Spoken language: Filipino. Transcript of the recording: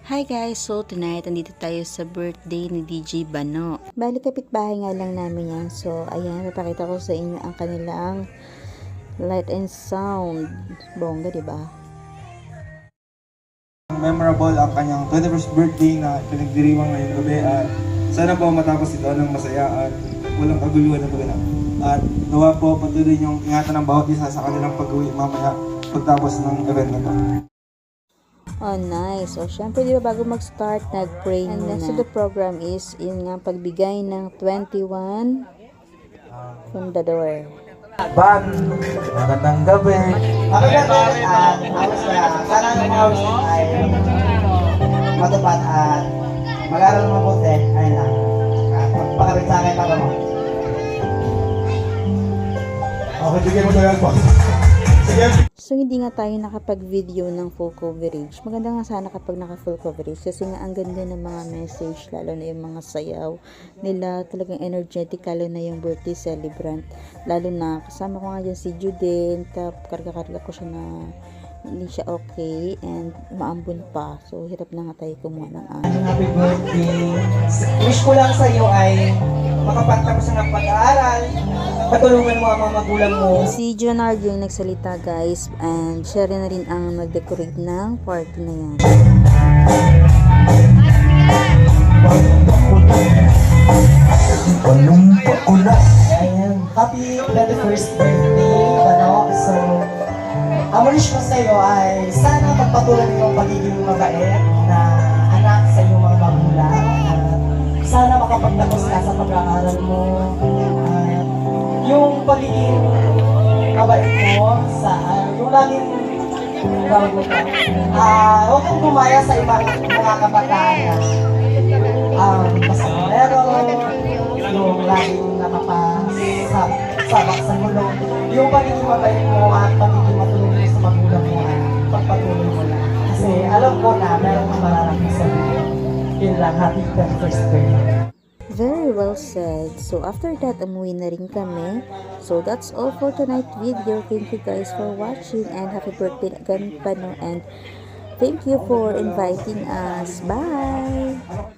Hi guys! So tonight, andito tayo sa birthday ni DJ Bano. Bali, kapitbahay nga lang namin yan. So, ayan, papakita ko sa inyo ang kanilang light and sound. Bongga, diba? Memorable ang kanyang 21st birthday na pinagdiriwang ngayong gabi at sana po matapos ito ng masaya at walang kaguluhan na pagganap. At nawa po patuloy niyong ingatan ng bawat isa sa kanilang pag-uwi mamaya pagtapos ng event na ito. Oh, nice. So, syempre, di ba, bago mag-start, nag-pray muna. And next to the program is, yun nga, pagbigay ng 21 fundador. Ban, magandang gabi. Magandang halos na sana ng halos ay matupad at mag-aral ng mabuti. Ayun lang. Pagpakarit sa akin para mo. Okay, bigyan mo na yan po. So, hindi nga tayo nakapag-video ng full coverage. Maganda nga sana kapag naka-full coverage kasi nga ang ganda ng mga message, lalo na yung mga sayaw nila, talagang energetic, lalo na yung birthday celebrant. Lalo na, kasama ko nga dyan si Juden, karga-karga ko siya na hindi siya okay and maambun pa. So, hirap na nga tayo kumuha ng Happy birthday. Wish ko lang sa iyo ay makapagtapos ng pag-aaral, patulungan mo ang mga magulang mo. Si Jonard yung nagsalita guys, and siya rin na rin ang nag-decorate ng party na yan. Ayan. Happy 21st birthday, Bano. So, ang wish ko sa iyo ay sana magpatuloy mo ang pagiging mabait na anak sa iyong mga magulang. At sana makapagtapos ka sa pag-aaral mo. At yung pagiging mabait mo sa yung laging tawag mo ito. Huwag kang gumaya sa ibang mga kabataan na masarero, yung laging napapasabak sa gulong. Yung pagiging mabait mo at pagiging matulog mo sa magulang mo at pagpatuloy mo lang. Kasi alam ko na meron kang mararating sa iyo. Yun lang, happy 21st birthday. Very well said. So, after that, umuwi na rin kami. So, that's all for tonight's video. Thank you guys for watching and happy birthday again, Bano. And thank you for inviting us. Bye!